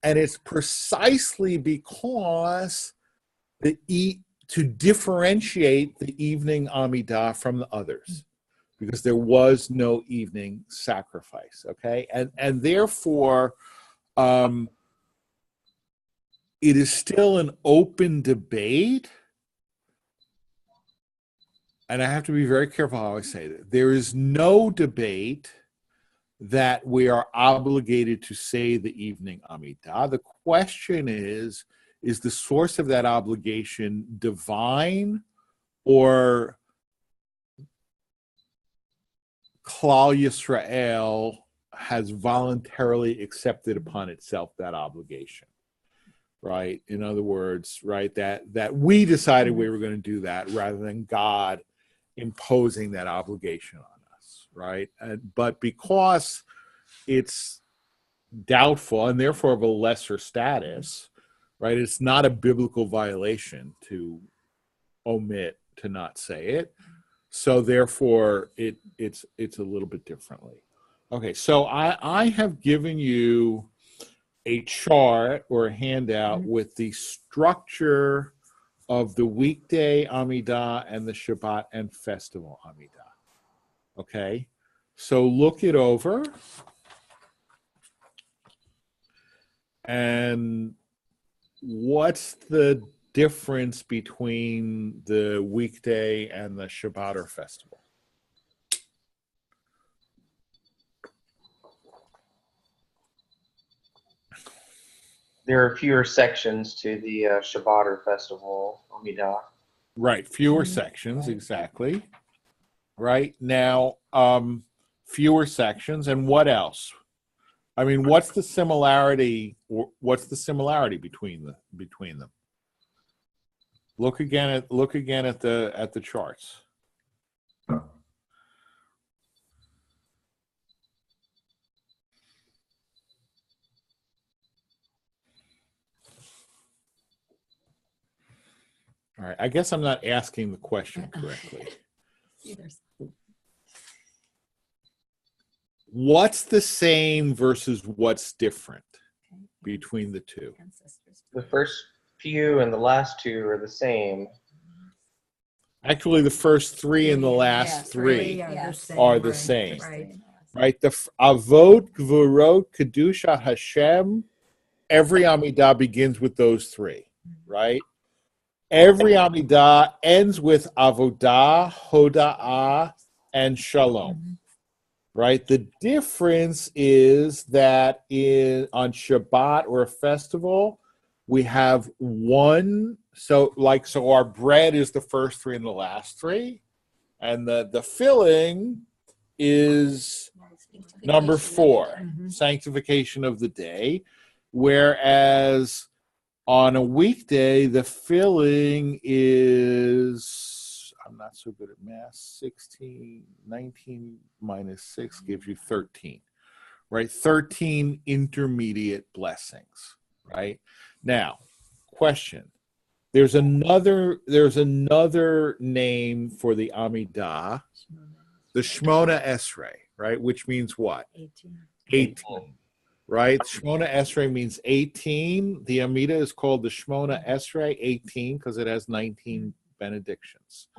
and it's precisely because to differentiate the evening Amidah from the others, because there was no evening sacrifice, okay? And therefore, it is still an open debate, and I have to be very careful how I say that. There is no debate that we are obligated to say the evening Amidah. The question is the source of that obligation divine, or Klal Yisrael has voluntarily accepted upon itself that obligation, right? In other words, right, that we decided we were going to do that rather than God imposing that obligation on us, right? But because it's doubtful and therefore of a lesser status, right, it's not a biblical violation to omit, to not say it. So therefore, it's a little bit differently. Okay, so I have given you a chart or a handout with the structure of the weekday Amidah and the Shabbat and festival Amidah. Okay, so look it over, and what's the difference between the weekday and the Shabbat or festival? There are fewer sections to the Shabbat or festival, Amidah. Right, fewer sections, exactly. Right now, fewer sections, and what else? I mean, what's the similarity? What's the similarity between them? Look again at the charts. All right, I guess I'm not asking the question correctly. What's the same versus what's different between the two? The first few and the last two are the same. Actually, the first three and the last three are the same. Right? The Avot, Gvurot, Kedusha, Hashem, every Amidah begins with those three, right? Every Amidah ends with Avodah, Hoda'ah, and Shalom, right? The difference is that on Shabbat or a festival, we have one. So our bread is the first three and the last three, and the filling is number 4, sanctification of the day, whereas on a weekday, the filling is, I'm not so good at math, 16, 19 minus 6 gives you 13, right? 13 intermediate blessings, right? Now, question. There's another name for the Amidah, the Shmona Esrei, right? Which means what? 18. Right? Shmona Esrei means 18. The Amidah is called the Shmona Esrei 18 because it has 19 benedictions.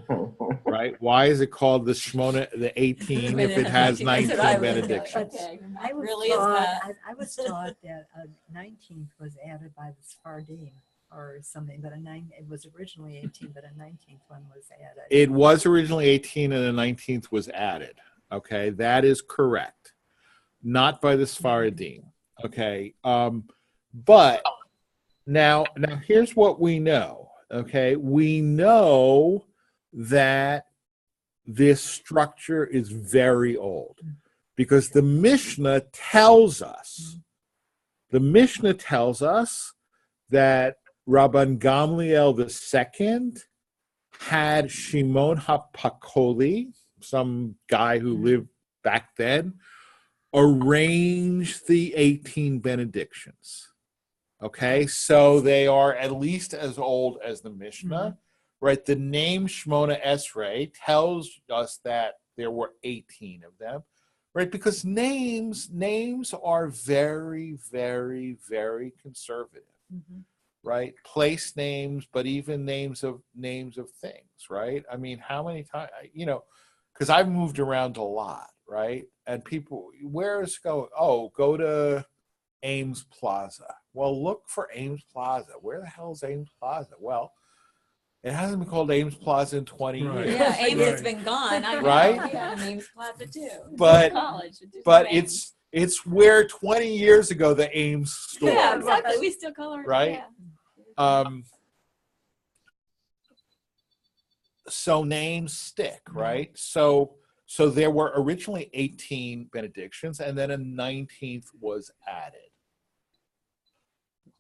Right? Why is it called the 18 if it has 19 benedictions? I was taught that a 19th was added by the Sephardim or something, but it was originally 18, but a 19th one was added. It was originally 18 and the 19th was added. Okay, that is correct. Not by the Sephardim. Okay, but now here's what we know. Okay, we know that this structure is very old because the Mishnah tells us that Rabban Gamliel II had Shimon HaPakoli, some guy who lived back then, arrange the 18 benedictions. Okay, so they are at least as old as the Mishnah, right? The name Shmona Esrei tells us that there were 18 of them, right? Because names are very, very, very conservative, right? Place names, but even names of things, right? I mean, how many times, because I've moved around a lot, right? And people, where is go? Oh, go to Ames Plaza. Well, look for Ames Plaza. Where the hell is Ames Plaza? Well, It hasn't been called Ames Plaza in 20 Right. years. Yeah, Ames has Right. been gone. I know. Right? We had an Ames Plaza too. But- College. There's But no Ames. it's where 20 years ago the Ames store. Yeah, exactly. We still call her. Right? Yeah. So names stick, right? So there were originally 18 benedictions, and then a 19th was added.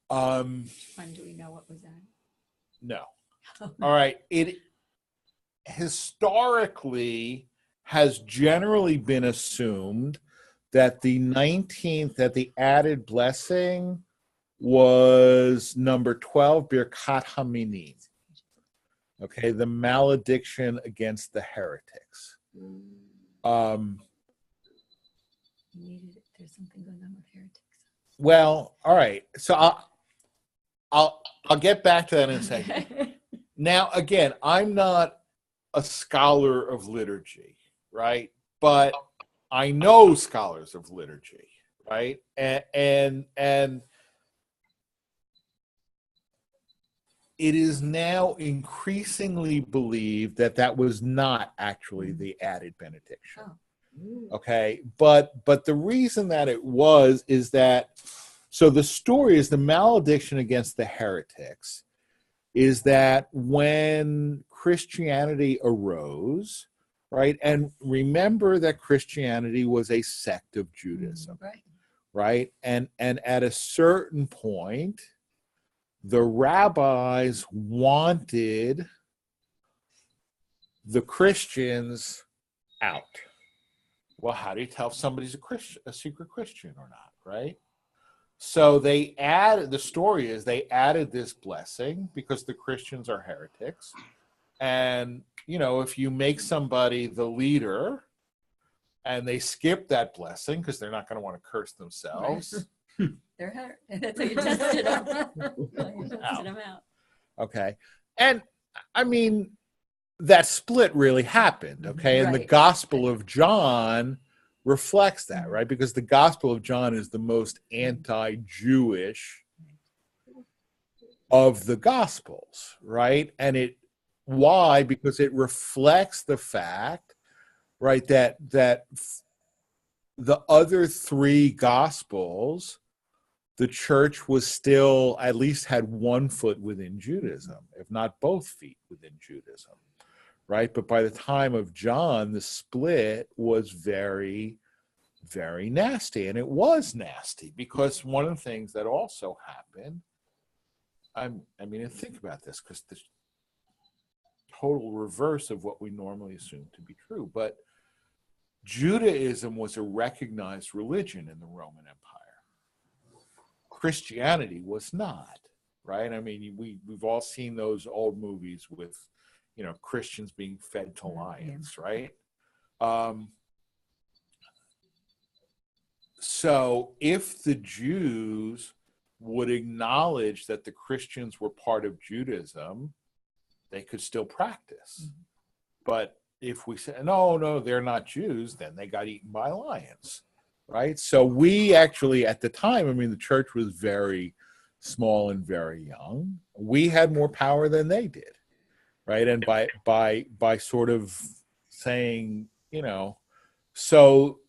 When do we know what was that? No. All right. It historically has generally been assumed that the 19th, that the added blessing was number 12, Birkat Haminim. Okay, the malediction against the heretics. There's something going on with heretics. Well, all right. So I'll get back to that in a second. Now, again, I'm not a scholar of liturgy, right? But I know scholars of liturgy, right? And it is now increasingly believed that that was not actually the added benediction. Okay, but the reason that it was is that, so the story is the malediction against the heretics is that when Christianity arose, right, and remember that Christianity was a sect of Judaism, right, and at a certain point, the rabbis wanted the Christians out. Well, how do you tell if somebody's a secret Christian or not, right? So they added, the story is they added this blessing because the Christians are heretics. And, you know, if you make somebody the leader and they skip that blessing because they're not going to want to curse themselves. They're hurt. That's how you tested them. You tested them out. Okay. And I mean, that split really happened. Okay. And the Right. Gospel of John reflects that, right? Because the Gospel of John is the most anti-Jewish of the Gospels, right? And why? Because it reflects the fact, right, that the other three Gospels, the church was still, at least had one foot within Judaism, if not both feet within Judaism, right? But by the time of John, the split was very, very nasty. And it was nasty because one of the things that also happened, I mean, and think about this, because the total reverse of what we normally assume to be true, but Judaism was a recognized religion in the Roman Empire. Christianity was not, right? I mean, we've all seen those old movies with, you know, Christians being fed to lions, right? So if the Jews would acknowledge that the Christians were part of Judaism, they could still practice. But if we say, no, they're not Jews, then they got eaten by lions, right? So we actually, at the time, I mean, the church was very small and very young. We had more power than they did, right? And by sort of saying, you know, so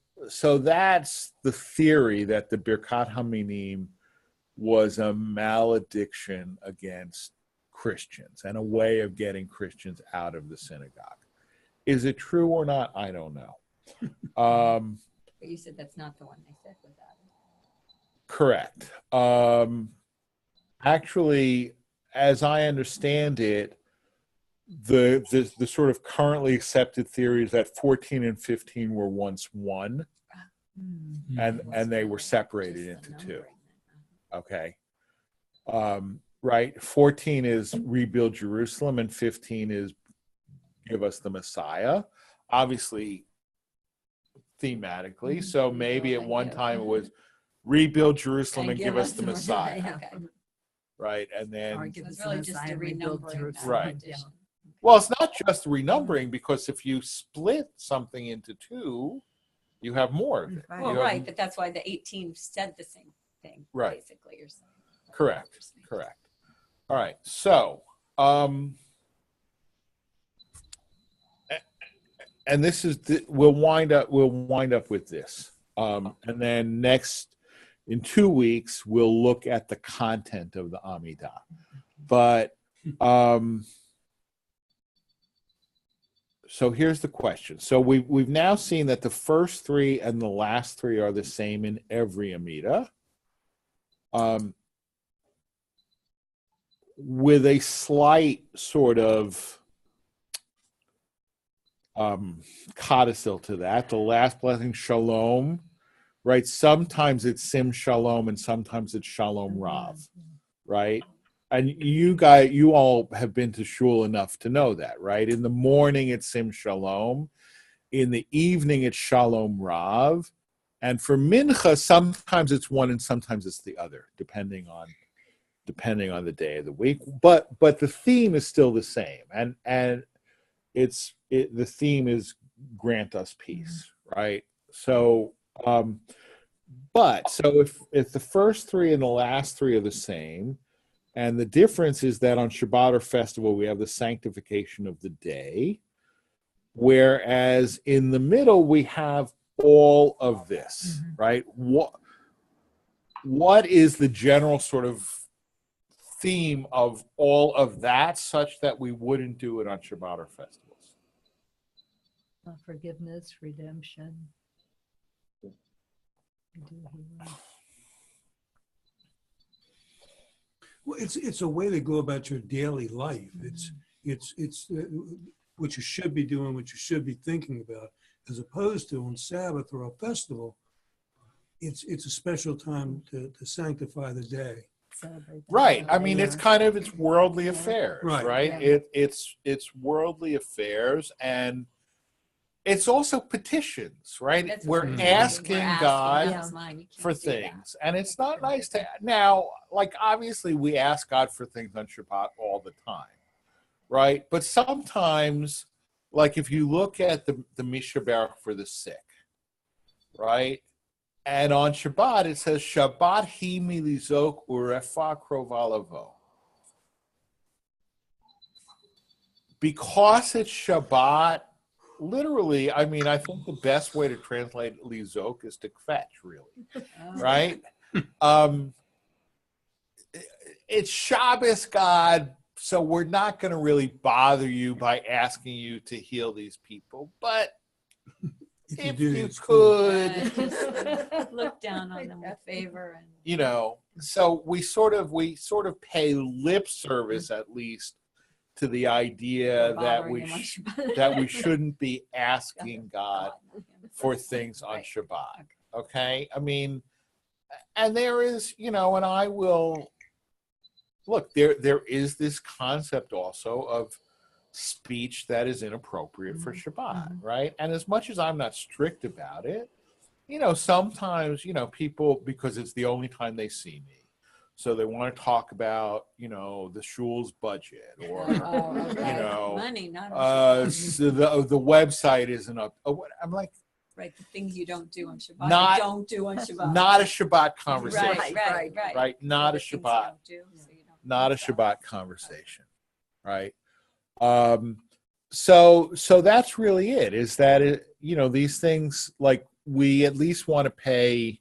that's the theory that the Birkat Haminim was a malediction against Christians and a way of getting Christians out of the synagogue. Is it true or not? I don't know. But you said that's not the one they said was added. Correct. Actually, as I understand it, the sort of currently accepted theory is that 14 and 15 were once one, and they were separated Just the into two. numbering then. Okay. Right. 14 is rebuild Jerusalem, and 15 is give us the Messiah. Obviously, thematically. So maybe at one time it was rebuild Jerusalem and give us the Messiah. Okay. Right. And then, Or give It's us really the just Messiah a and rebuild renumbering. Jerusalem. Right. Yeah. well, it's not just renumbering, because if you split something into two, you have more of it. Right. You Well, have- right, but that's why the 18 said the same thing, Right. basically, or something. Correct. Correct. All right. So, and this is we'll wind up with this, and then in 2 weeks we'll look at the content of the Amidah. But so here's the question. So we've now seen that the first 3 and the last 3 are the same in every Amidah, with a slight sort of codicil to that. The last blessing, shalom, right? Sometimes it's sim shalom and sometimes it's shalom rav, right? And you all have been to shul enough to know that, right? In the morning it's sim shalom, in the evening it's shalom rav, and for mincha sometimes it's one and sometimes it's the other, depending on the day of the week. But the theme is still the same, and the theme is grant us peace, right? So, if the first 3 and the last 3 are the same, and the difference is that on Shabbat or festival we have the sanctification of the day, whereas in the middle we have all of this, right? What is the general sort of theme of all of that, such that we wouldn't do it on Shabbat or festivals? Forgiveness, redemption. Well, it's a way to go about your daily life. It's what you should be doing, what you should be thinking about, as opposed to on Sabbath or a festival. It's a special time to sanctify the day. Right. I mean, it's worldly affairs, right? Yeah. It's worldly affairs, and it's also petitions, right? That's We're what asking God that was mine. You can't for do that. things, and it's not nice to now. Like, obviously, we ask God for things on Shabbat all the time, right? But sometimes, like if you look at the Mishaberach for the sick, right? And on Shabbat it says Shabbat hi milizok urefa krovalavo. Because it's Shabbat, literally, I mean, I think the best way to translate lizok is to kvetch, really, right? It's Shabbos, God, so we're not going to really bother you by asking you to heal these people, but if you could, Look down on them with favor, and you know, so we sort of pay lip service, at least, to the idea that we shouldn't be asking God for things on Shabbat. Okay, I mean, and there is, you know, and I will look, there is this concept also of speech that is inappropriate for Shabbat, right? And as much as I'm not strict about it, you know, sometimes, you know, people, because it's the only time they see me, so they want to talk about, you know, the shul's budget, or you know, money, not so the website isn't up. I'm like, right, the things you don't do on Shabbat. Not- you don't do on Shabbat. not a Shabbat conversation, Right. Not a The things you Shabbat, don't do, so you don't not a do stuff. Shabbat conversation, right? So that's really it, is that it, you know, these things, like, we at least want to pay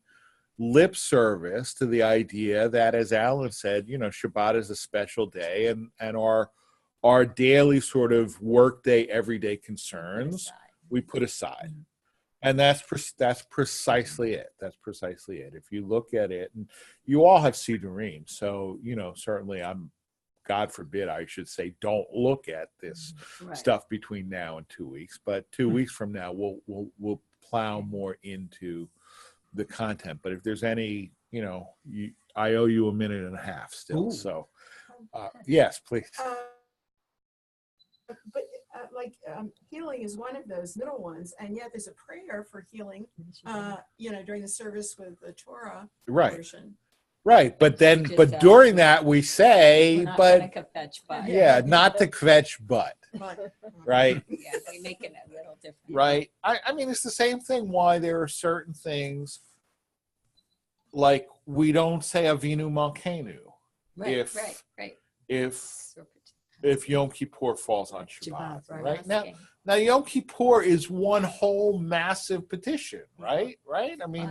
lip service to the idea that, as Alan said, you know, Shabbat is a special day, and our daily sort of workday, everyday concerns we put aside. And that's precisely it. That's precisely it. If you look at it, and you all have Siddurim, so, you know, certainly God forbid I should say, don't look at this stuff between now and 2 weeks. But 2 weeks from now, we'll plow more into the content. But if there's any, you know, I owe you a minute and a half still. Ooh. So, yes, please. But healing is one of those middle ones, and yet there's a prayer for healing, you know, during the service with the Torah Right. portion. Right, but then, Just but during that we say, We're not but gonna kvetch, but yeah, not to kvetch, but But, right, yeah, we make it a little different. right. I mean, it's the same thing. Why there are certain things, like we don't say Avinu Malkeinu Right, if Yom Kippur falls on Shabbat, right? Now, Now, Yom Kippur is one whole massive petition, right? Right? I mean,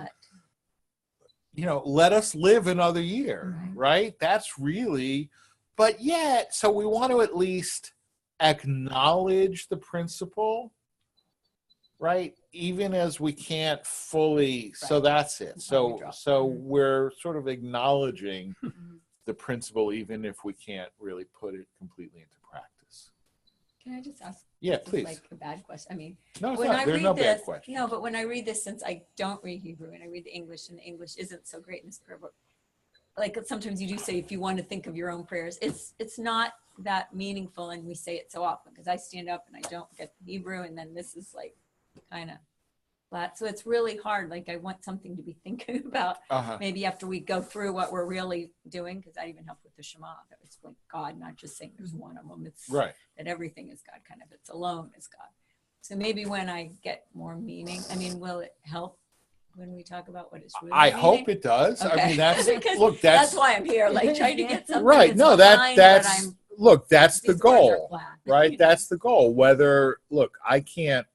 But let us live another year, Right. right? That's really, but yet, so we want to at least acknowledge the principle, right? Even as we can't fully, so Right. that's it. That's why we So, drop so it. we're sort of acknowledging Mhm. the principle, even if we can't really put it completely into practice. Can I just ask? Yeah, this is please. like a bad question. I mean, No, it's when not. I There's read no bad this, question. no, but when I read this, since I don't read Hebrew and I read the English, and the English isn't so great in this prayer book, like sometimes you do say if you want to think of your own prayers, it's not that meaningful, and we say it so often because I stand up and I don't get the Hebrew, and then this is like kind of flat, so it's really hard. Like I want something to be thinking about. Uh-huh. Maybe after we go through what we're really doing, because I even help with the Shema. That it's like God, not just saying there's one of them. It's Right. that everything is God, kind of. It's alone is God. So maybe when I get more meaning, I mean, will it help when we talk about what it's really I meaning? hope it does. I Okay. mean, that's Because look. that's why I'm here, like trying to get something right. that's No, behind that's what I'm, look. That's the these words are goal, flat. right? That's the goal. Whether I can't.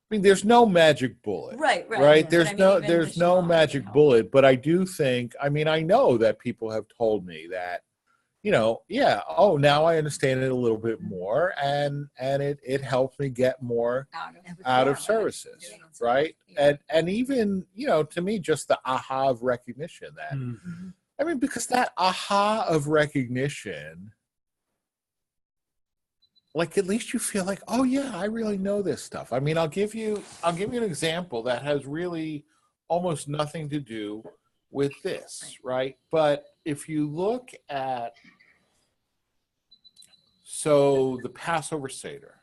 I mean, there's no magic bullet. Right. Right. But There's I mean, no even there's the no Shema magic can help. bullet, but I do think, I mean, I know that people have told me that, yeah, oh, now I understand it a little bit more, and it helps me get more out of Yeah, services, doing it so right? often. And even, to me, just the aha of recognition that, Mhm. I mean, because that aha of recognition, like at least you feel like, oh yeah, I really know this stuff. I mean, I'll give you an example that has really almost nothing to do with this, right? But if you look at, so the Passover Seder,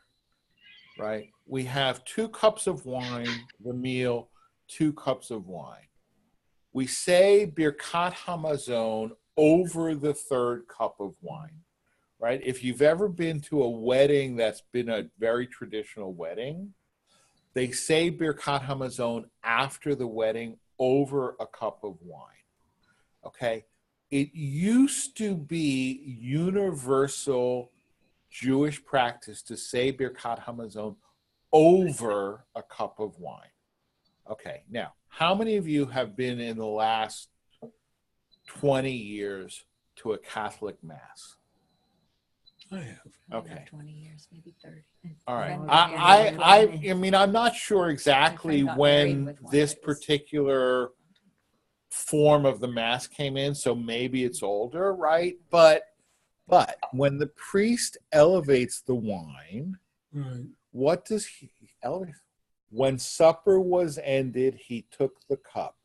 right? We have 2 cups of wine, the meal, 2 cups of wine. We say Birkat Hamazon over the 3rd cup of wine, right? If you've ever been to a wedding that's been a very traditional wedding, they say Birkat Hamazon after the wedding over a cup of wine, okay? It used to be universal Jewish practice to say Birkat Hamazon over a cup of wine. Okay, now, how many of you have been in the last 20 years to a Catholic Mass? I have. Okay. 20 years, maybe 30. All right. Grandmother I mean, I'm not sure exactly My friend got married when with one this that was- particular form of the Mass came in, so maybe it's older, right? But when the priest elevates the wine, Right. what does he elevate? When supper was ended, he took the cup.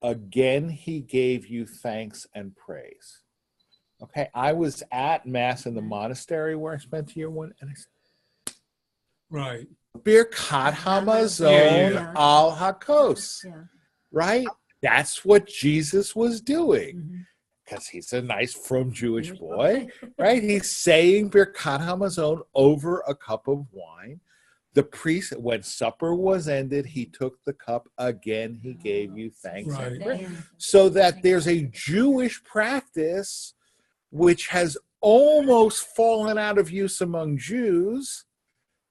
Again, he gave you thanks and praise. Okay, I was at Mass in the monastery where I spent a year one, and I said, Right. Birkat Hamazon Yeah. al Hakos, Yeah. right? That's what Jesus was doing. Mhm. Because he's a nice, frum Jewish boy, right? He's saying Birkat Hamazon over a cup of wine. The priest, when supper was ended, he took the cup. Again, he gave you thanks and Right. praise. Yeah. So that there's a Jewish practice which has almost fallen out of use among Jews,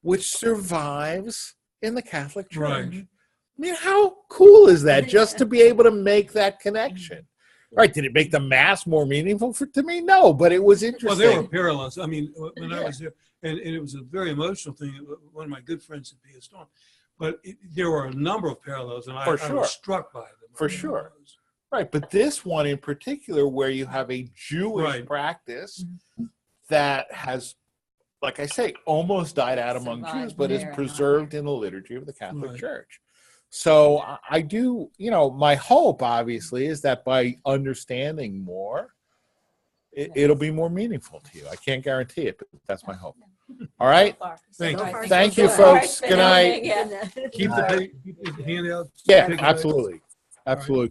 which survives in the Catholic Church. Right. I mean, how cool is that, just to be able to make that connection? Right? Did it make the Mass more meaningful to me? No, but it was Well, interesting. there were parallels. I mean, when I Yeah. was there, and it was a very emotional thing. One of my good friends had passed on, but there were a number of parallels, and For I sure. was struck by them. For sure. Right, but this one in particular, where you have a Jewish Right. practice that has, like I say, almost died out among Survived Jews, but is there and not preserved in the liturgy of the Catholic Right. Church. So I do, my hope, obviously, is that by understanding more, it'll be more meaningful to you. I can't guarantee it, but that's my hope. All right? Thank So you. far, so Thank you, good. folks. Good night. Yeah. Keep the handouts. Yeah, Take it back. absolutely. Absolutely.